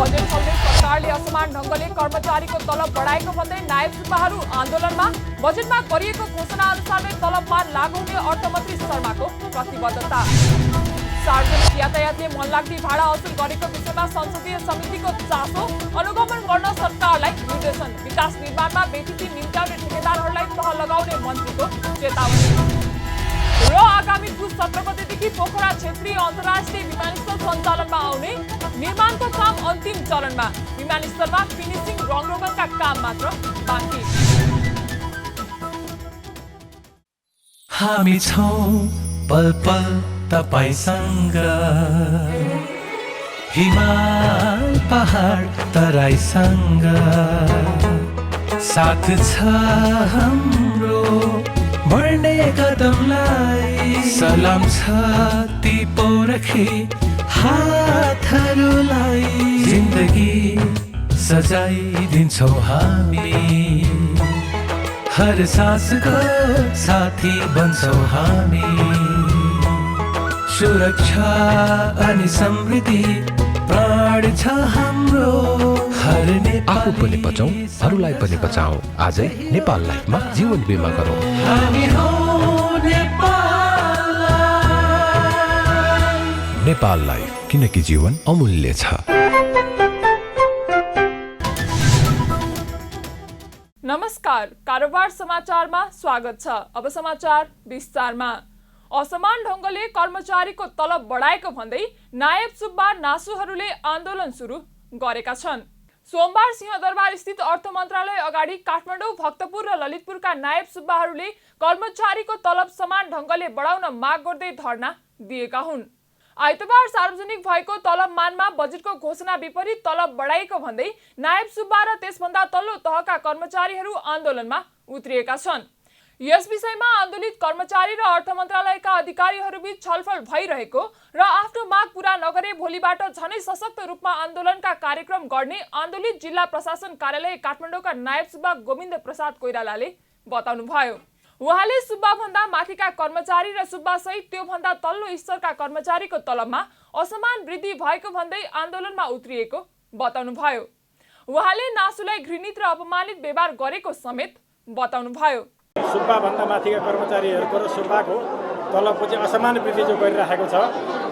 Budget छल्दै सरकारले असमान ढंगले कर्मचारीको तलब बढाएको भन्दै नायब सुब्बाहरू आन्दोलनमा। बजेटमा गरिएको घोषणा अनुसारले तलबमान लागू हुने अर्थमन्त्री शर्माको प्रतिबद्धता। सार्वजनिक यातायातले मनलाग्दी भाडा असुल गरेको विषयमा संसदीय समितिको चासो। अनुगमन गर्न सरकारलाई निर्देशन। विकास निर्माणमा बेठिकी निम्त्याउने ठेकेदारहरूलाई तह लगाउने मन्त्रीको चेतावनी। र आगामी पुस 17 गतेदेखि पोखरा क्षेत्रीय अन्तर्राष्ट्रिय विमानस्थल सञ्चालनमा आउने। निर्माणको काम अन्तिम चरणमा। विमानस्थलमा फिनिसिङ रङरोगनका काम मात्र बाँकी। हामी छौं पल पल तपाईसँग, हिमाल पहाड तराईसँग, साथ छ हाम्रो बढ्ने कदमलाई। सलाम छ ती पोरखे हातहरूलाई, जिन्दगी सजाइदिन्छौँ हामी, हर सासको साथी बन्छौँ हामी। सुरक्षा अनि समृद्धि प्राण छ हाम्रो, हर आफू पनि बचौं, अरूलाई पनि बचाऊ। आजै नेपाल लाइफमा जीवन बिमा गरौँ। हामी हौं नेपाल लाइफ। नेपाल लाइफ, किनकि जीवन अमूल्य छ। नमस्कार, कारोबार समाचारमा स्वागत छ। अब समाचार विस्तारमा। असमान ढंगले कर्मचारीको तलब बढाएको भन्दै नायब सुब्बा नासुहरूले आन्दोलन सुरु गरेका छन्। सोमबार सिंहदरबार स्थित अर्थ मन्त्रालय अगाडि काठमाडौँ, भक्तपुर र ललितपुरका नायब सुब्बाहरूले कर्मचारीको तलब समान ढंगले बढाउन माग गर्दै धरना दिएका हुन्। आइतबार सार्वजनिक भएको तलबमानमा बजेटको घोषणा विपरीत तलब बढाइएको भन्दै नायब सुब्बा र त्यसभन्दा तल्लो तहका कर्मचारीहरू आन्दोलनमा उत्रिएका छन्। यस विषयमा आन्दोलित कर्मचारी र अर्थ मन्त्रालयका अधिकारीहरूबीच छलफल भइरहेको र आफ्नो माग पूरा नगरे भोलिबाट झनै सशक्त रूपमा आन्दोलनका कार्यक्रम गर्ने आन्दोलित जिल्ला प्रशासन कार्यालय काठमाडौँका नायब सुब्बा गोविन्द प्रसाद कोइरालाले बताउनुभयो। उहाँले सुब्बा भन्दा माथिका कर्मचारी र सुब्बा सहित त्यो भन्दा तल्लो स्तरका कर्मचारीको तलबमा असमान वृद्धि भएको भन्दै आन्दोलनमा उत्रिएको बताउनुभयो। उहाँले नासुलाई घृणित र अपमानित व्यवहार गरेको समेत बताउनुभयो। सुब्बा भन्दा माथिका कर्मचारीहरूको र सुब्बाको तलबको चाहिँ असमान वृद्धि जो गरिरहेको छ,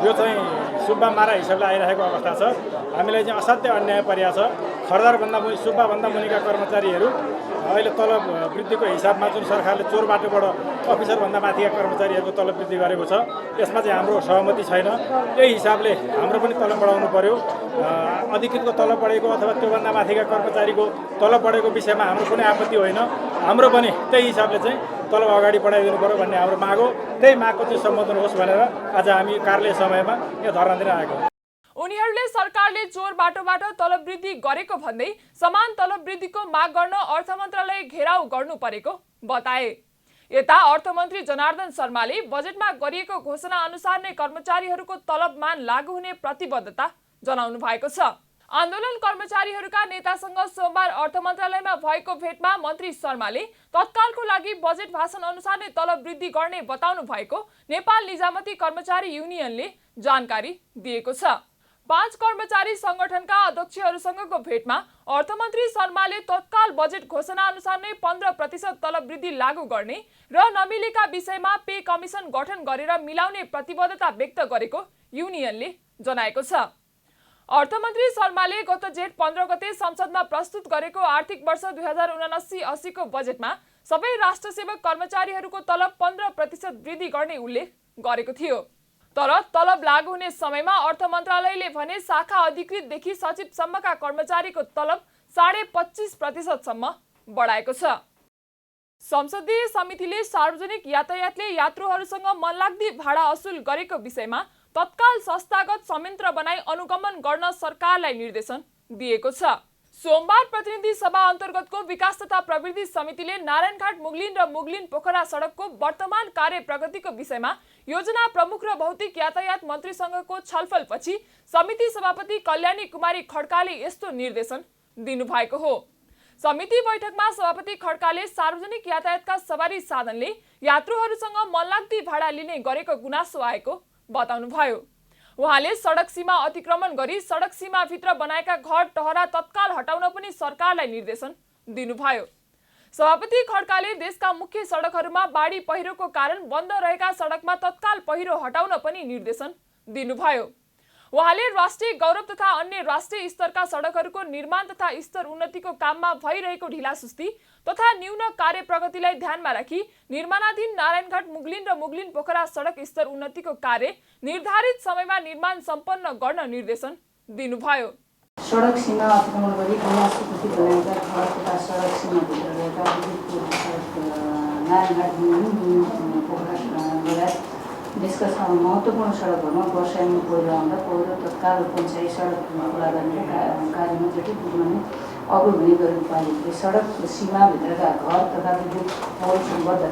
यो चाहिँ सुब्बा मारा हिसाबले आइरहेको अवस्था छ। हामीलाई चाहिँ असाध्य अन्याय परिया छ। खरदारभन्दा मुनि, सुब्बाभन्दा मुनिका कर्मचारीहरू अहिले तलब वृद्धिको हिसाबमा जुन सरकारले चोर बाटोबाट अफिसरभन्दा माथिका कर्मचारीहरूको तलब वृद्धि गरेको छ, यसमा चाहिँ हाम्रो सहमति छैन। यही हिसाबले हाम्रो पनि तलब बढाउनु पर्यो। अधिकृतको तलब बढेको अथवा त्योभन्दा माथिका कर्मचारीको तलब बढेको विषयमा हाम्रो कुनै आपत्ति होइन। हाम्रो पनि त्यही हिसाबले चाहिँ तलब अगाडि बढाइदिनु पर्यो भन्ने हाम्रो माग हो। त्यही मागको चाहिँ सम्बोधन होस् भनेर आज हामी कार्यालय समयमा यहाँ धरना दिन आएको। उनीहरूले सरकारले चोर बाटोबाट तलब वृद्धि गरेको भन्दै समान तलब वृद्धिको माग गर्न अर्थ मन्त्रालय घेराउ गर्नु परेको बताए। यता अर्थमन्त्री जनार्दन शर्माले बजेटमा गरिएको घोषणा अनुसार नै कर्मचारीहरूको तलबमान लागू हुने प्रतिबद्धता जनाउनु भएको छ। आन्दोलन कर्मचारीहरूका नेतासँग सोमबार अर्थ मन्त्रालयमा भएको भेटमा मन्त्री शर्माले तत्कालको लागि बजेट भाषण अनुसार नै तलब वृद्धि गर्ने बताउनु भएको नेपाल निजामती कर्मचारी युनियनले जानकारी दिएको छ। 5 कर्मचारी संगठनका अध्यक्षहरूसँगको भेटमा अर्थमन्त्री शर्माले तत्काल बजेट घोषणा अनुसार नै 15% तलब वृद्धि लागू गर्ने र नमिलेका विषयमा पे कमिसन गठन गरेर मिलाउने प्रतिबद्धता व्यक्त गरेको युनियनले जनाएको छ। अर्थमन्त्री शर्माले गत जेठ 15 गते संसदमा प्रस्तुत गरेको आर्थिक वर्ष 2079-80 को बजेटमा सबै राष्ट्र सेवक कर्मचारीहरूको तलब 15% वृद्धि गर्ने उल्लेख गरेको थियो। तर तलब लागू हुने समयमा अर्थ मन्त्रालयले भने शाखा अधिकृतदेखि सचिवसम्मका कर्मचारीको तलब 25.5% सम्म बढाएको छ। संसदीय समितिले सार्वजनिक यातायातले यात्रुहरूसँग मनलाग्दी भाडा असुल गरेको विषयमा तत्काल संस्थागत संयन्त्र बनाई अनुगमन गर्न सरकारलाई निर्देशन दिएको छ। सोमबार प्रतिनिधि सभा अन्तर्गतको विकास तथा प्रवृद्धि समितिले नारायणघाट मुगलिन र मुगलिन पोखरा सडकको वर्तमान कार्य प्रगतिको विषयमा योजना प्रमुख र भौतिक यातायात मन्त्रीसँगको छलफलपछि समिति सभापति कल्याणी कुमारी खड्काले यस्तो निर्देशन दिनुभएको हो। समिति बैठकमा सभापति खड्काले सार्वजनिक यातायातका सवारी साधनले यात्रुहरूसँग मनलाग्दी भाडा लिने गरेको गुनासो आएको बताउनुभयो। उहाँले सडक सीमा अतिक्रमण गरी सडक सीमाभित्र बनाएका घर टहरा तत्काल हटाउन पनि सरकारलाई निर्देशन दिनुभयो। सभापति खड्काले देशका मुख्य सडकहरूमा बाढी पहिरोको कारण बन्द रहेका सडकमा तत्काल पहिरो हटाउन पनि निर्देशन दिनुभयो। उहाँले राष्ट्रिय गौरव तथा अन्य राष्ट्रिय स्तरका सडकहरूको निर्माण तथा स्तर उन्नतिको काममा भइरहेको ढिलासुस्ती तथा न्यून कार्य प्रगतिलाई ध्यानमा राखी निर्माणाधीन नारायणघाट मुगलिन र मुगलिन पोखरा सडक स्तर उन्नतिको कार्य निर्धारित समयमा निर्माण सम्पन्न गर्न निर्देशन दिनुभयो। सडक सीमा अतिक्रमण गरी गुनासोपट्टि बनाएका घर तथा सडक सीमाभित्र रहेका नारायणघाट मुगलिन पोखरा लगायत देशका महत्त्वपूर्ण सडकहरूमा वर्षायाममा पहिरो आउँदा पहिरो तत्काल पञ्चायत सडक खुला गर्ने कार्यमा जटिल रूपमा नै अग्लो हुने गरेको पालिकाले सडक सीमाभित्रका घर तथा विद्युत पोल सम्बद्ध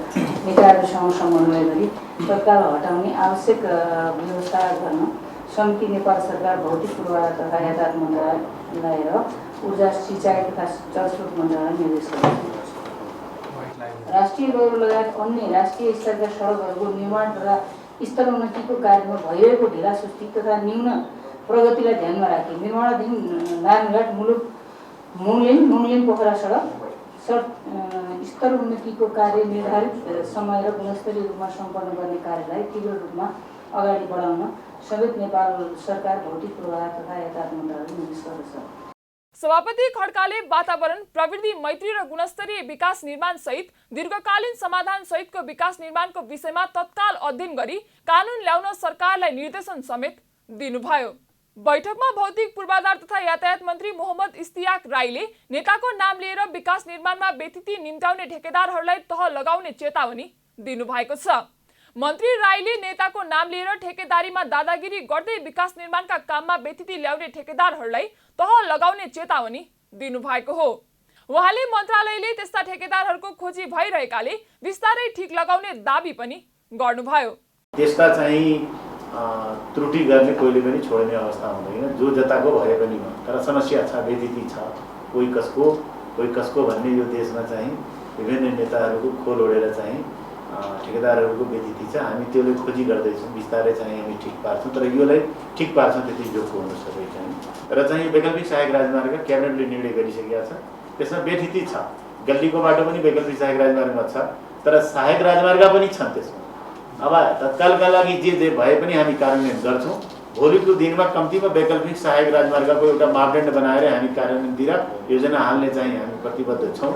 निकायहरूसँग समन्वय गरी तत्काल हटाउने आवश्यक व्यवस्था गर्न समिति नेपाल सरकार भौतिक पूर्वाधार तथा यातायात मन्त्रालय र ऊर्जा सिँचाइ तथा जलस्रोत मन्त्रालय निर्देश गर्दछ। राष्ट्रिय गौरव लगायत अन्य राष्ट्रिय स्तरका सडकहरूको निर्माण तथा स्तर उन्नतिको कार्यमा भइरहेको ढिलासुस्ती तथा न्यून प्रगतिलाई ध्यानमा राखी निर्माणाधीन नारायणघाट मुगलिन पोखरा सडक स्तर उन्नतिको कार्य निर्धारित समय र गुणस्तरीय रूपमा सम्पन्न गर्ने कार्यलाई तीव्र रूपमा अगाडि बढाउन समेत नेपाल सरकार भौतिक पूर्वाधार तथा यातायात मन्त्रालयले निर्देश गर्दछ। सभापति खड्काले वातावरण प्रवृत्ति मैत्री र गुणस्तरीय विकास निर्माण सहित दीर्घकालीन समाधान सहितको विकास निर्माणको विषयमा तत्काल अध्ययन गरी कानून ल्याउन सरकारलाई निर्देशन समेत दिनुभयो। बैठकमा भौतिक पूर्वाधार तथा यातायात मन्त्री मोहम्मद इस्तियाक राईले नेताको नाम लिएर विकास निर्माणमा व्यतिथि निम्त्याउने ठेकेदारहरूलाई तह लगाउने चेतावनी दिनुभएको छ। मन्त्री राईले नेताको नाम लिएर ठेकेदारीमा दादागिरी गर्दै विकास निर्माणका काममा व्यतिथि ल्याउने ठेकेदारहरूलाई तह लगाउने चेतावनी दिनुभएको हो। उहाँले मन्त्रालयले त्यस्ता ठेकेदारहरूको खोजी भइरहेकाले बिस्तारै ठिक लगाउने दाबी पनि गर्नुभयो। त्यसका चाहिँ त्रुटि गर्ने कोहीले पनि छोड्ने अवस्था हुँदैन, जो जताको भए पनि तर समस्या छ, व्यतिथि छ, कोही कसको भन्ने यो देशमा चाहिँ विभिन्न नेताहरूको खोल ओढेर चाहिँ ठेकेदारहरूको व्यतिथि छ। हामी त्यसले खोजी गर्दैछौँ, बिस्तारै चाहिँ हामी ठिक पार्छौँ, तर योलाई ठिक पार्छौँ त्यति जोगको हुनु सबै चाहिँ। र चाहिँ वैकल्पिक सहायक राजमार्ग क्याबिनेटले निर्णय गरिसकेका छ, त्यसमा व्यतिथि छ। गल्लीको बाटो पनि वैकल्पिक सहायक राजमार्गमा छ, तर सहायक राजमार्ग पनि छन् त्यसमा। अब तत्कालका लागि जे भए पनि हामी कार्यान्वयन गर्छौँ। भोलिको दिनमा कम्तीमा वैकल्पिक सहायक राजमार्गको एउटा मापदण्ड बनाएर हामी कार्यान्वयनतिर योजना हाल्ने चाहिँ हामी प्रतिबद्ध छौँ।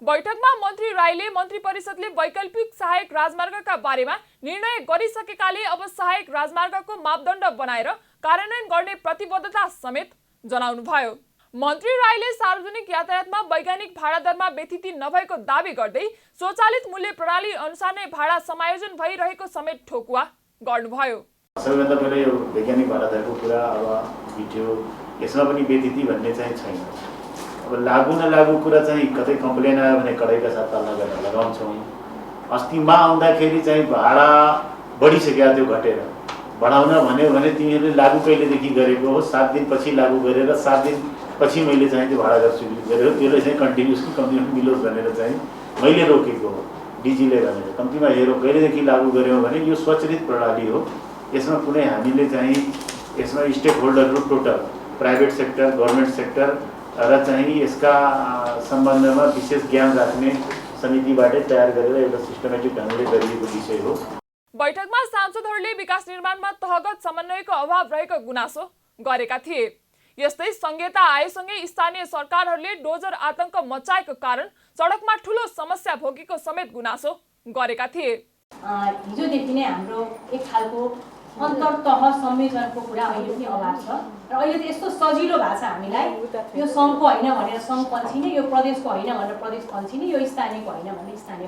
बैठकमा मन्त्री राईले मन्त्री परिषदले वैकल्पिक सहायक राजमार्गका बारेमा निर्णय गरिसकेकाले अब सहायक राजमार्गको मापदण्ड बनाएर कार्यान्वयन गर्ने प्रतिबद्धता समेत जनाउनुभयो। मन्त्री राईले सार्वजनिक यातायातमा वैज्ञानिक भाडा दरमा व्यतिथि नभएको दावी गर्दै स्वचालित मूल्य प्रणाली अनुसार नै भाडा समायोजन भइरहेको समेत ठोकुवा गर्नुभयो। सबैभन्दा पहिला यो वैज्ञानिक भाडा दरको कुरा अब भिडियो, यसमा पनि व्यतिथि भन्ने चाहिँ छैन। अब लागु नलागु कुरा चाहिँ कतै कम्प्लेन आयो भने कडाइका साथ तल्ला गरेर लगाउँछौँ। अस्तिमा आउँदाखेरि चाहिँ भाडा बढिसक्यो, त्यो घटेर बढाउन भन्यो भने तिमीहरूले लागु कहिलेदेखि गरेको हो, 7 दिनपछि लागु गरेर 7 दिनपछि मैले चाहिँ त्यो भाडा गर्छु गरेर त्यसले चाहिँ कन्टिन्युसली कम्तीमा मिलोस् भनेर चाहिँ मैले रोकेको हो डिजीले भनेर। कम्तीमा हेरौँ कहिलेदेखि लागु गऱ्यौँ भने यो स्वचालित प्रणाली हो। यसमा कुनै हामीले चाहिँ यसमा स्टेक होल्डरहरू total private sector, government sector र चाहिँ यसका सम्बन्धमा विशेष ज्ञान राख्ने समितिबाटै तयार गरेर एउटा सिस्टमेटिक ढङ्गले गरिएको विषय हो। बैठकमा सांसदहरूले विकास निर्माणमा तहगत समन्वयको अभाव रहेको गुनासो गरेका थिए। यस्तै संहिता आएसँगै स्थानीय सरकारहरूले डोजर आतंक मचाएको कारण सडकमा ठूलो समस्या भोगेको समेत गुनासो गरेका थिए। हिजोदेखि नै हाम्रो एक खालको अन्तर्तह संयोजनको कुरा अहिले पनि अभाव छ र अहिले त यस्तो सजिलो भएको छ हामीलाई, यो सङ्घको होइन भनेर सङ्घ पन्छिने, यो प्रदेशको होइन भनेर प्रदेश पन्छिने, यो स्थानीयको होइन भनेर स्थानीय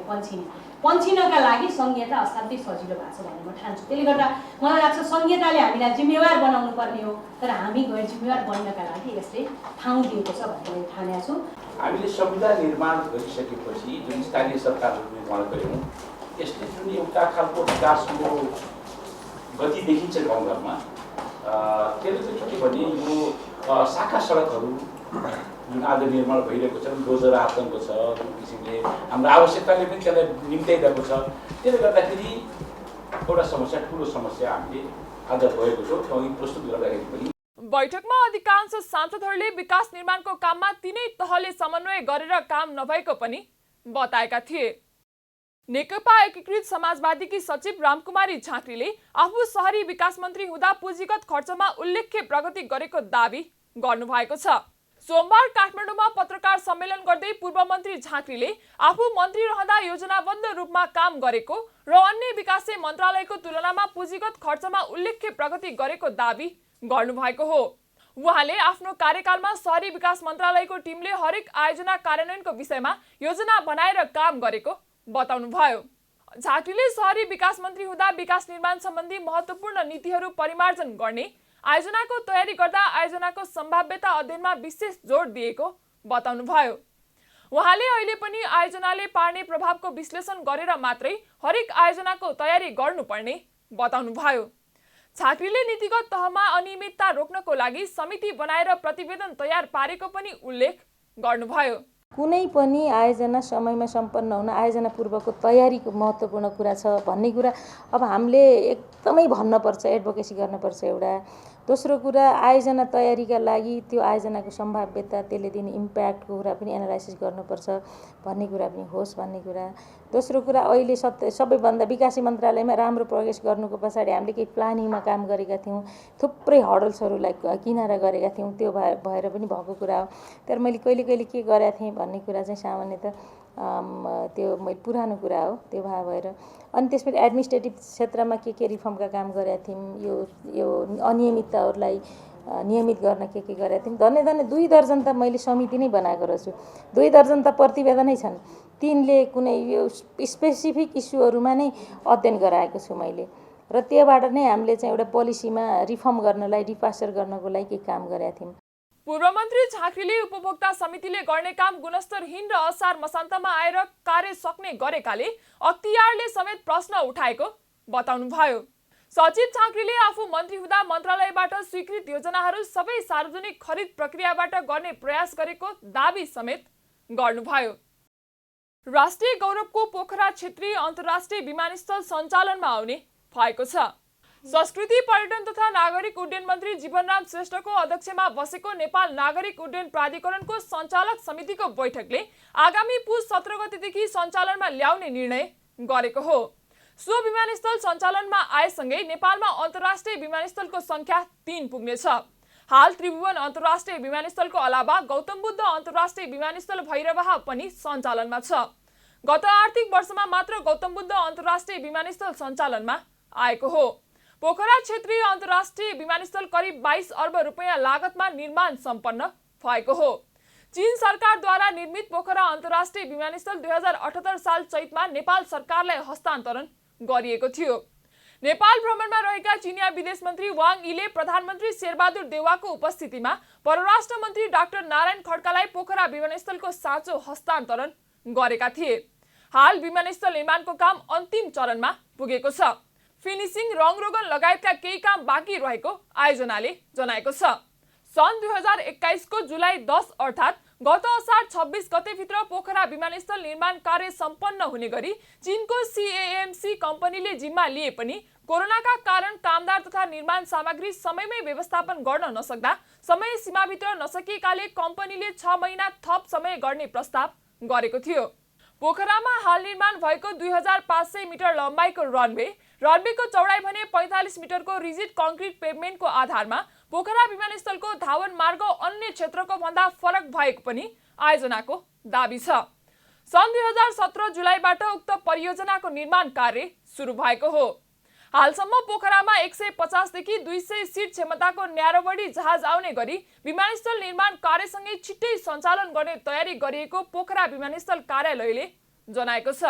पन्छिनका लागि संहिता असाध्यै सजिलो भएको छ भन्ने म ठान्छु। त्यसले गर्दा मलाई लाग्छ संहिताले हामीलाई जिम्मेवार बनाउनु पर्ने हो, तर हामी गैर जिम्मेवार बन्नका लागि यसले ठाउँ दिएको छ भन्ने मैले ठानेको छु। हामीले संविधान निर्माण गरिसकेपछि जुन स्थानीय सरकारहरू निर्माण गऱ्यौँ, यसले जुन एउटा खालको विकासको गति देखिन्छ गाउँघरमा, त्यसले चाहिँ के भने यो शाखा सडकहरू जुन आज निर्माण भइरहेको छ, डोजर आतङ्क छ, जुन किसिमले हाम्रो आवश्यकताले पनि त्यसलाई निम्त्याइरहेको छ। त्यसले गर्दाखेरि एउटा समस्या, ठुलो समस्या हामीले आज भएको छ अघि प्रस्तुत गर्दाखेरि पनि। बैठकमा अधिकांश सांसदहरूले विकास निर्माणको काममा तीनै तहले समन्वय गरेर काम नभएको पनि बताएका थिए। नेकपा एकीकृत समाजवादीकी सचिव रामकुमारी झाँक्रीले आफू शहरी विकास मन्त्री हुँदा पुँजीगत खर्चमा उल्लेख्य प्रगति गरेको दावी गर्नुभएको छ। सोमबार काठमाडौँमा पत्रकार सम्मेलन गर्दै पूर्व मन्त्री झाँक्रीले आफू मन्त्री रहँदा योजनाबद्ध रूपमा काम गरेको र अन्य विकासे मन्त्रालयको तुलनामा पुँजीगत खर्चमा उल्लेख्य प्रगति गरेको दावी गर्नुभएको हो। उहाँले आफ्नो कार्यकालमा शहरी विकास मन्त्रालयको टिमले हरेक आयोजना कार्यान्वयनको विषयमा योजना बनाएर काम गरेको बताउनुभयो। झाँक्रीले शहरी विकास मन्त्री हुँदा विकास निर्माण सम्बन्धी महत्त्वपूर्ण नीतिहरू परिमार्जन गर्ने, आयोजनाको तयारी गर्दा आयोजनाको सम्भाव्यता अध्ययनमा विशेष जोड दिएको बताउनुभयो। उहाँले अहिले पनि आयोजनाले पार्ने प्रभावको विश्लेषण गरेर मात्रै हरेक आयोजनाको तयारी गर्नुपर्ने बताउनुभयो। झाँक्रीले नीतिगत तहमा अनियमितता रोक्नको लागि समिति बनाएर प्रतिवेदन तयार पारेको पनि उल्लेख गर्नुभयो। कुनै पनि आयोजना समयमा सम्पन्न हुन आयोजना पूर्वको तयारीको महत्त्वपूर्ण कुरा छ भन्ने कुरा अब हामीले एकदमै भन्नुपर्छ, एडभोकेसी गर्नुपर्छ। एउटा दोस्रो कुरा आयोजना तयारीका लागि त्यो आयोजनाको सम्भाव्यता, त्यसले दिने इम्प्याक्टको कुरा पनि एनालाइसिस गर्नुपर्छ भन्ने कुरा पनि होस् भन्ने कुरा। दोस्रो कुरा अहिले सबैभन्दा विकास मन्त्रालयमा राम्रो प्रोग्रेस गर्नुको पछाडि हामीले केही प्लानिङमा काम गरेका थियौँ, थुप्रै हडल्सहरूलाई किनारा गरेका थियौँ, त्यो भएर पनि भएको कुरा हो। तर मैले कहिले कहिले के गरेका थिएँ भन्ने कुरा चाहिँ सामान्यतः त्यो मैले पुरानो कुरा हो, त्यो भएर अनि त्यसपछि एडमिनिस्ट्रेटिभ क्षेत्रमा के रिफर्मका काम गरेका थियौँ, यो अनियमितताहरूलाई नियमित गर्न के गरेका थियौँ। धन्य 2 दर्जन त मैले समिति नै बनाएको रहेछु, 2 दर्जन त प्रतिवेदनै छन्, 3ले कुनै यो स्पेसिफिक इस्युहरूमा नै अध्ययन गराएको छु मैले र त्यहाँबाट नै हामीले चाहिँ एउटा पोलिसीमा रिफर्म गर्नलाई, रिपासर गर्नको लागि केही काम गरेका थियौँ। पूर्व मन्त्री झाँक्रीले उपभोक्ता समितिले गर्ने काम गुणस्तरहीन र असार मसान्तमा आएर कार्य सक्ने गरेकाले अख्तियारले समेत प्रश्न उठाएको बताउनुभयो। सचिव झाँक्रीले आफू मन्त्री हुँदा मन्त्रालयबाट स्वीकृत योजनाहरू सबै सार्वजनिक खरिद प्रक्रियाबाट गर्ने प्रयास गरेको दावी समेत गर्नुभयो। राष्ट्रिय गौरवको पोखरा क्षेत्रीय अन्तर्राष्ट्रिय विमानस्थल सञ्चालनमा आउने भएको छ। संस्कृति पर्यटन तथा नागरिक उड्डयन मन्त्री जीवनराम श्रेष्ठको अध्यक्षमा बसेको नेपाल नागरिक उड्डयन प्राधिकरणको सञ्चालक समितिको बैठकले आगामी पुस 17 गतेदेखि सञ्चालनमा ल्याउने निर्णय गरेको हो। सो विमानस्थल सञ्चालनमा आएसँगै नेपालमा अन्तर्राष्ट्रिय विमानस्थलको संख्या 3 पुग्नेछ। हाल त्रिभुवन अन्तर्राष्ट्रिय विमानस्थलको अलावा गौतम बुद्ध अन्तर्राष्ट्रिय विमानस्थल भैरवाह पनि सञ्चालनमा छ। गत आर्थिक वर्षमा मात्र गौतम बुद्ध अन्तर्राष्ट्रिय विमानस्थल सञ्चालनमा आएको हो। पोखरा क्षेत्रीय अन्तर्राष्ट्रिय विमानस्थल करिब 22 अर्ब रुपैयाँ लागतमा निर्माण सम्पन्न भएको हो। चीन सरकारद्वारा निर्मित पोखरा अन्तर्राष्ट्रिय विमानस्थल 2078 साल चैतमा नेपाल सरकारलाई हस्तान्तरण गरिएको थियो। नेपाल भ्रमणमा रहेका चिनिया विदेश मन्त्री वाङ यीले प्रधानमन्त्री शेरबहादुर देउवाको उपस्थितिमा परराष्ट्र मन्त्री डाक्टर नारायण खड्कालाई पोखरा विमानस्थलको साँचो हस्तान्तरण गरेका थिए। हाल विमानस्थल निर्माणको काम अन्तिम चरणमा पुगेको छ। फिनिसिङ, रङरोगन लगायतका केही काम बाँकी रहेको आयोजनाले जनाएको छ। सन् 2021 को जुलाई 10 अर्थात् गत असार 26 गतेभित्र पोखरा विमानस्थल निर्माण कार्य सम्पन्न हुने गरी चीनको CAMC कम्पनीले जिम्मा लिए पनि कोरोनाका कारण कामदार तथा निर्माण सामग्री समयमै व्यवस्थापन गर्न नसक्दा समय सीमाभित्र नसकिएकाले कम्पनीले 6 महिना थप समय गर्ने प्रस्ताव गरेको थियो। पोखरामा हाल निर्माण भएको 2500 मिटर लम्बाइको रनवेको चौडाइ भने 45 मिटरको रिजिड कङ्क्रिट पेभमेन्टको आधारमा पोखरा विमानस्थलको धावन मार्ग अन्य क्षेत्रको भन्दा फरक भएको पनि आयोजनाको दाबी छ। सन् 2017 जुलाईबाट उक्त परियोजनाको निर्माण कार्य सुरु भएको हो। हालसम्म पोखरामा 150 देखि 200 सिट क्षमताको न्यारोबडी जहाज आउने गरी विमानस्थल निर्माण कार्यसँगै छिट्टै सञ्चालन गर्ने तयारी गरिएको पोखरा विमानस्थल कार्यालयले जनाएको छ।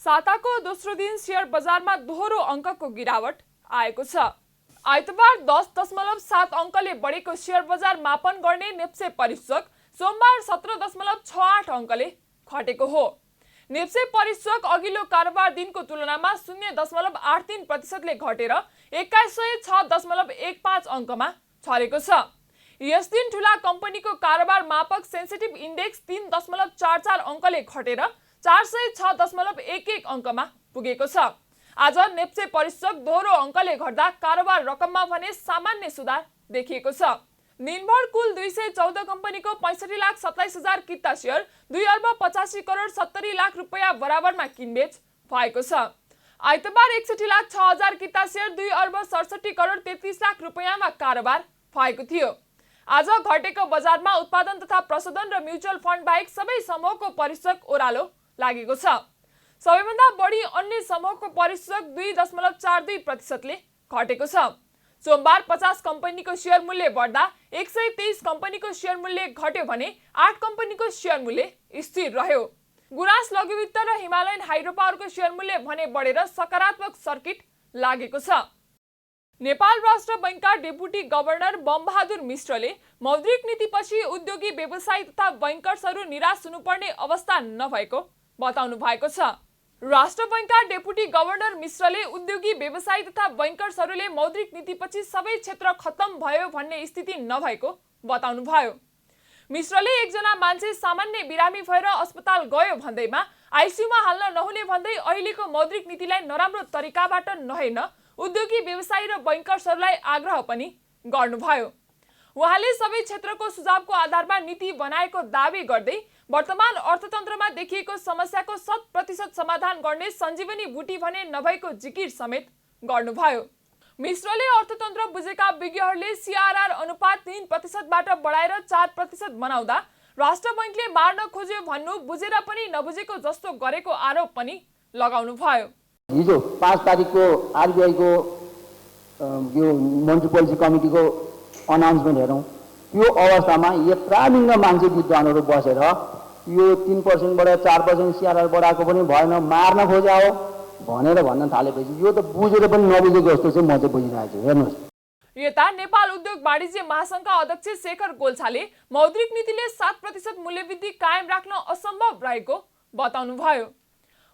साताको दोस्रो दिन शेयर बजारमा दोहोरो अङ्कको गिरावट आएको छ। आइतबार 10.7 अङ्कले बढेको शेयर बजार मापन गर्ने नेप्से परिसूचक सोमबार 17.68 अङ्कले घटेको हो। नेप्से परिसूचक अघिल्लो कारोबार दिनको तुलनामा 0.83% घटेर 2106.15 अङ्कमा छरेको छ। यस दिन ठूला कम्पनीको कारोबार मापक सेन्सिटिभ इन्डेक्स 3.44 अङ्कले घटेर 406.11 अङ्कमा पुगेको छ। आज नेप्से परिसक दोहोरो अङ्कले घट्दा कारोबार रकममा भने सामान्य सुधार देखिएको छ। दिनभर कुल 214 कम्पनीको 65,27,000 किता सेयर 2,85,70,00,000 रुपैयाँ बराबरमा किनबेच भएको छ। आइतबार 61,06,000 किता सेयर 2,67,33,00,000 रुपैयाँमा कारोबार भएको थियो। आज घटेको बजारमा उत्पादन तथा प्रशोधन र म्युचुअल फन्ड बाहेक सबै समूहको परिसक ओह्रालो लागेको छ। सबैभन्दा बढी अन्य समूहको परिसक 2.42% घटेको छ। सोमबार 50 कम्पनीको शेयर मूल्य बढ्दा 123 कम्पनीको शेयर मूल्य घट्यो भने 8 कम्पनीको शेयर मूल्य स्थिर रह्यो। गुराँस लघुवित्त र हिमालयन हाइड्रोपावरको शेयर मूल्य भने बढेर सकारात्मक सर्किट लागेको छ। नेपाल राष्ट्र बैंकका डेपुटी गभर्नर बमबहादुर मिश्रले मौद्रिक नीतिपछि उद्योगी व्यवसायी तथा बैंकर्सहरू निराश हुनुपर्ने अवस्था नभएको बताउनु भएको छ। राष्ट्र बैंकका डेपुटी गभर्नर मिश्रले उद्योगी व्यवसायी तथा बैंकर्सहरूले मौद्रिक नीतिपछि सबै क्षेत्र खत्तम भयो भन्ने स्थिति नभएको बताउनु भयो। मिश्रले एकजना मान्छे सामान्य बिरामी भएर अस्पताल गयो भन्दैमा आइसियुमा हाल्न नहुने भन्दै अहिलेको मौद्रिक नीतिलाई नराम्रो तरिकाबाट नहेर्न उद्योगी व्यवसायी र बैंकर्सहरूलाई आग्रह पनि गर्नुभयो। उहाँले सबै क्षेत्रको सुझावको आधारमा नीति बनाएको दावी गर्दै वर्तमान अर्थतन्त्रमा देखिएको समस्याको 100% समाधान गर्ने सञ्जीवनी बुटी भने नभएको जिकिर समेत गर्नुभयो। मिश्रले अर्थतन्त्र बुझेका विज्ञहरूले सीआरआर अनुपात 3%बाट बढाएर 4% बनाउँदा राष्ट्र बैंकले मार्न खोज्यो भन्नु बुझेर पनि नबुझेको जस्तो गरेको आरोप पनि लगाउनु भयो। हिजो 5 तारिकको आरबिआईको यो मोनिटरी पोलिसी कमिटीको अनाउन्समेन्ट हेरौँ, यो अवस्थामा यत्रालिङ्ग मान्छे विद्वानहरू बसेर यो 3%बाट 4% सीआरआर बढाएको पनि भएन, मार्न खोजा हो भनेर भन्न थालेपछि यो त बुझेर पनि नबुझेको जस्तो चाहिँ म चाहिँ बुझिरहेको छु। हेर्नुहोस्, यता नेपाल उद्योग वाणिज्य महासंघका अध्यक्ष शेखर गोल्छाले मौद्रिक नीतिले 7% मूल्यवृद्धि कायम राख्न असम्भव रहेको बताउनु भयो।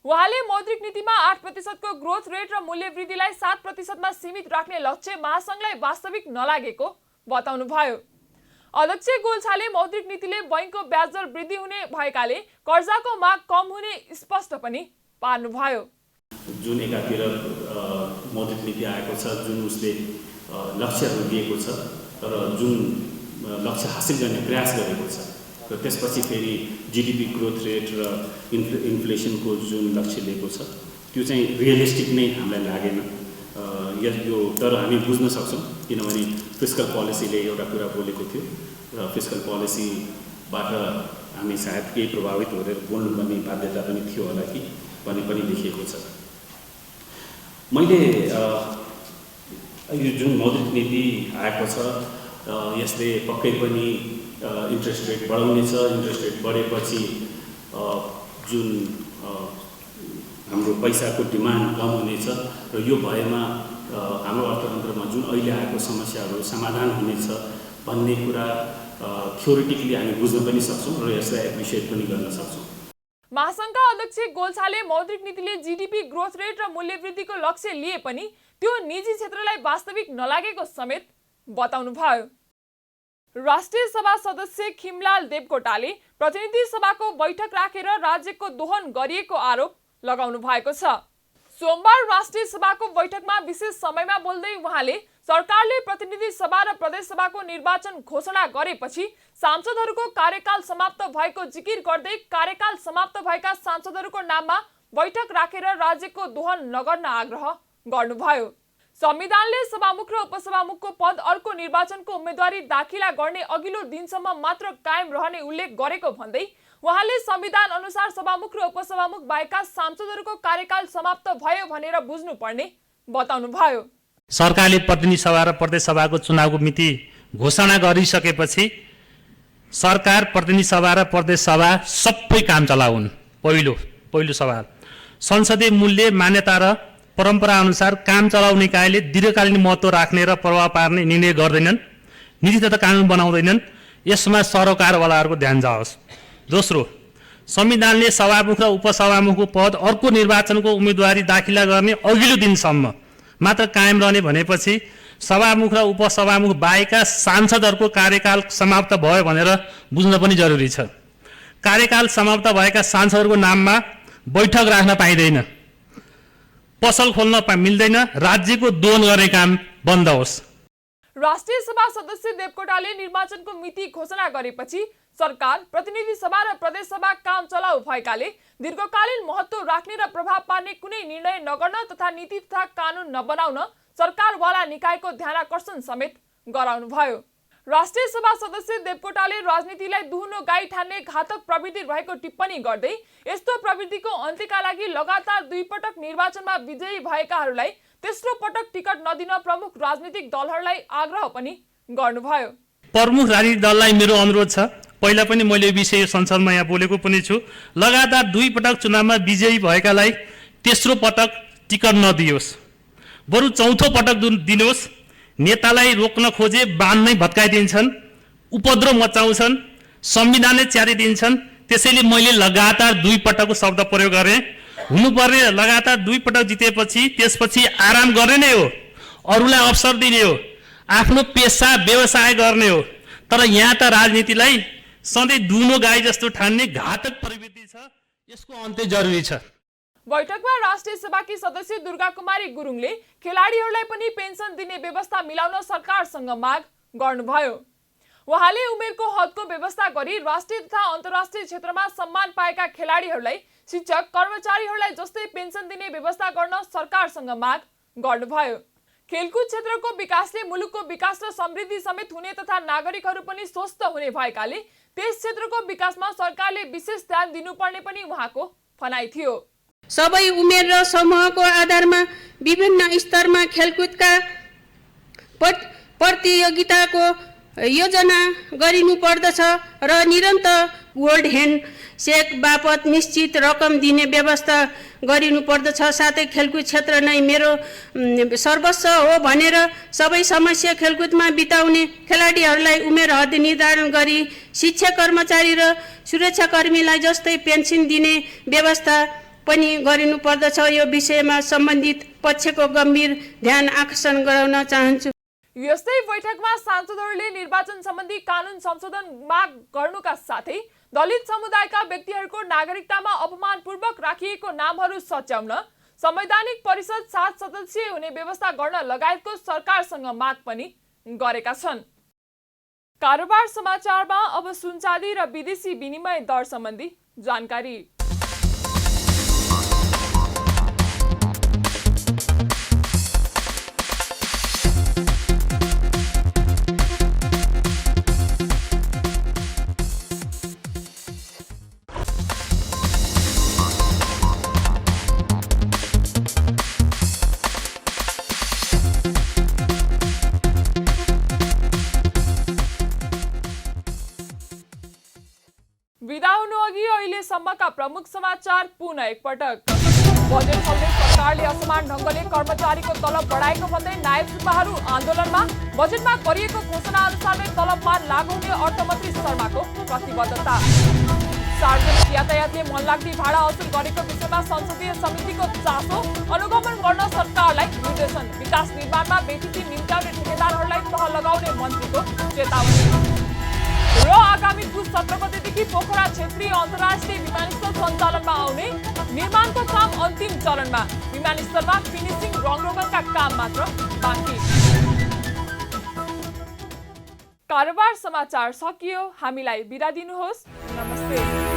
उहाँले मौद्रिक नीतिमा 8% को ग्रोथ रेट र मूल्यवृद्धिलाई 7% सीमित राख्ने लक्ष्य महासंघलाई वास्तविक नलागेको बताउनु भयो। अध्यक्ष गोल्छाले मौद्रिक नीतिले बैंकको ब्याज दर वृद्धि हुने भएकाले कर्जाको माग कम हुने स्पष्ट पनि पार्नुभयो। जुन एकातिर मौद्रिक नीति आएको छ, जुन उसले लक्ष्यहरू दिएको छ र जुन लक्ष्य हासिल गर्ने प्रयास गरेको छ र त्यसपछि फेरि जीडीपी ग्रोथ रेट र इन्फ्लेसनको जुन लक्ष्य लिएको छ त्यो चाहिँ रियलिस्टिक नै हामीलाई लागेन। यो तर हामी बुझ्न सक्छौँ किनभने फिस्कल पोलिसीले एउटा कुरा बोलेको थियो र फिस्कल पोलिसीबाट हामी सायद केही प्रभावित भएर बोल्नुपर्ने बाध्यता पनि थियो होला कि भन्ने पनि देखिएको छ। मैले यो जुन मौद्रिक नीति आएको छ यसले पक्कै पनि इन्ट्रेस्ट रेट बढाउनेछ। इन्ट्रेस्ट रेट बढेपछि जुन हाम्रो पैसाको डिमान्ड कम हुनेछ र यो भएमा हाम्रो अर्थतन्त्रमा जुन अहिले आएको समस्याहरू समाधान हुनेछ भन्ने कुरा थ्योरिटिकली हामी बुझ्न पनि सक्छौँ र यसलाई एप्रिसिएट पनि गर्न सक्छौँ। महासंघका अध्यक्ष गोल्छाले मौद्रिक नीतिले जीडीपी ग्रोथ रेट र मूल्यवृद्धिको लक्ष्य लिए पनि त्यो निजी क्षेत्रलाई वास्तविक नलागेको समेत बताउनु भयो। राष्ट्रिय सभा सदस्य खिमलाल देवकोटाले प्रतिनिधि सभाको बैठक राखेर राज्यको दोहन गरिएको आरोप लगाउनु भएको छ। सोमबार राष्ट्रिय सभाको बैठकमा विशेष समयमा बोल्दै उहाँले सरकारले प्रतिनिधि सभा र प्रदेश सभाको निर्वाचन घोषणा गरेपछि सांसदहरूको कार्यकाल समाप्त भएको जिकिर गर्दै कार्यकाल समाप्त भएका सांसदहरूको नाममा बैठक राखेर राज्यको दोहन नगर्न आग्रह गर्नुभयो। संविधानले सभामुख र उपसभामुखको पद अर्को निर्वाचनको उम्मेदवारी दाखिला गर्ने अघिल्लो दिनसम्म मात्र कायम रहने उल्लेख गरेको भन्दै उहाँले संविधान अनुसार सभामुख र उपसभामुख बाहेकका सांसदहरूको कार्यकाल समाप्त भयो भनेर बुझ्नुपर्ने बताउनु भयो। सरकारले प्रतिनिधि सभा र प्रदेश सभाको चुनावको मिति घोषणा गरिसकेपछि सरकार प्रतिनिधि सभा र प्रदेश सभा सबै काम चलाउन्। पहिलो सवाल, संसदीय मूल्य मान्यता र परम्परा अनुसार काम चलाउने निकायले दीर्घकालीन महत्त्व राख्ने र प्रभाव पार्ने निर्णय गर्दैनन्, नीति तथा कानुन बनाउँदैनन्। यसमा सरकारवालाहरूको ध्यान जाओस्। दोस्रो, संविधानले सभामुख र उपसभामुखको पद अर्को निर्वाचनको उम्मेदवारी दाखिला गर्ने अघिल्लो दिनसम्म मात्र कायम रहने भनेपछि सभामुख र उपसभामुख बाहेकका सांसदहरूको कार्यकाल समाप्त भयो भनेर बुझ्न पनि जरुरी छ। कार्यकाल समाप्त भएका सांसदहरूको नाममा बैठक राख्न पाइँदैन। पसल खोल्न मिल्दैन, राज्यको दोहन गर्ने काम बन्द होस्। राष्ट्रिय सभा सदस्य देवकोटाले निर्वाचनको मिति घोषणा गरेपछि सरकार, प्रतिनिधि सभा र प्रदेश सभा काम चलाउ भएकाले दीर्घकालीन महत्त्व राख्ने र प्रभाव पार्ने कुनै निर्णय नगर्न तथा नीति तथा कानुन नबनाउन सरकारवाला निकायको ध्यानाकर्षण समेत गराउनुभयो। राष्ट्रिय सभा सदस्य देवकोटाले राजनीतिलाई दुहुनो गाई ठान्ने घातक प्रवृत्ति रहेको टिप्पणी गर्दै यस्तो प्रवृत्तिको अन्त्यका लागि लगातार 2 पटक निर्वाचनमा विजयी भएकाहरूलाई तेस्रो पटक टिकट नदिन प्रमुख राजनीतिक दलहरूलाई आग्रह पनि गर्नुभयो। प्रमुख राजनीतिक दललाई मेरो अनुरोध छ, पहिला पनि मैले विषय संसदमा यहाँ बोलेको पनि छु, लगातार 2 पटक चुनावमा विजयी भएकालाई तेस्रो पटक टिकट नदियोस्, बरु चौथो पटक दिनुहोस्। नेतालाई रोक्न खोजे बाँध नै भत्काइदिन्छन्, उपद्रव मचाउँछन्, संविधानले च्यातिदिन्छन्। त्यसैले मैले लगातार 2 पटकको शब्द प्रयोग गरेँ। हुनुपर्ने लगातार 2 पटक जितेपछि त्यसपछि आराम गर्ने नै हो, अरूलाई अवसर दिने हो, आफ्नो पेसा व्यवसाय गर्ने हो। तर यहाँ त राजनीतिलाई सधैँ दुनो गाई जस्तो ठान्ने घातक प्रवृत्ति छ, यसको अन्त्य जरुरी छ। बैठकमा राष्ट्रिय सभाकी सदस्य दुर्गा कुमारी गुरुङले खेलाडीहरूलाई पनि पेन्सन दिने व्यवस्था मिलाउन सरकारसँग माग गर्नुभयो। उहाँले उमेरको हदको व्यवस्था गरी राष्ट्रिय तथा अन्तर्राष्ट्रिय क्षेत्रमा सम्मान पाएका खेलाडीहरूलाई शिक्षक कर्मचारीहरूलाई जस्तै पेन्सन दिने व्यवस्था गर्न सरकारसँग माग गर्नुभयो। खेलकुद क्षेत्रको विकासले मुलुकको विकास र समृद्धि समेत हुने तथा नागरिकहरू पनि स्वस्थ हुने भएकाले त्यस क्षेत्रको विकासमा सरकारले विशेष ध्यान दिनुपर्ने पनि उहाँको भनाइ थियो। सबै उमेर र समूहको आधारमा विभिन्न स्तरमा खेलकुदका प्रतियोगिताको योजना गरिनु पर्दछ र निरन्तर वर्ल्ड ह्यान्डसेक बापत निश्चित रकम दिने व्यवस्था गरिनु पर्दछ। साथै खेलकुद क्षेत्र नै मेरो सर्वस्व हो भनेर सबै समस्या खेलकुदमा बिताउने खेलाडीहरूलाई उमेर हद निर्धारण गरी शिक्षा कर्मचारी र सुरक्षाकर्मीलाई जस्तै पेन्सन दिने व्यवस्था पनि गरिनु पर्दछ। यो विषयमा सम्बन्धित पक्षको गम्भीर ध्यान आकर्षण गराउन चाहन्छु। यस्तै बैठकमा सांसदहरूले निर्वाचन सम्बन्धी कानुन संशोधन माग गर्नुका साथै दलित समुदायका व्यक्तिहरूको नागरिकतामा अपमानपूर्वक राखिएको नामहरू सच्याउन संवैधानिक परिषद 7 सदस्यीय हुने व्यवस्था गर्न लगायतको सरकारसँग माग पनि गरेका छन्। कारोबार समाचारमा अब सुनचाँदी र विदेशी विनिमय दर सम्बन्धी जानकारी। विदा हुनुअघि अहिलेसम्मका प्रमुख समाचार पुनः एकपटक। बजेट छल्दै सरकारले असमान ढङ्गले कर्मचारीको तलब बढाएको भन्दै नायब सुब्बाहरू आन्दोलनमा। बजेटमा गरिएको घोषणा अनुसारले तलबमान लागू हुने अर्थमन्त्री शर्माको प्रतिबद्धता। सार्वजनिक यातायातले मनलाग्दी भाडा असुल गरेको विषयमा संसदीय समितिको चासो, अनुगमन गर्न सरकारलाई निर्देशन। विकास निर्माणमा बेथिति निम्त्याउने ठेकेदारहरूलाई तह लगाउने मन्त्रीको चेतावनी। र आगामी पुस 17 गतेदेखि पोखरा क्षेत्रीय अन्तर्राष्ट्रिय विमानस्थल सञ्चालनमा आउने। निर्माणको काम अन्तिम चरणमा। विमानस्थलमा फिनिसिङ रङरोगनका काम मात्र बाँकी। कारोबार समाचार सकियो। हामीलाई बिदा दिनुहोस्। नमस्ते।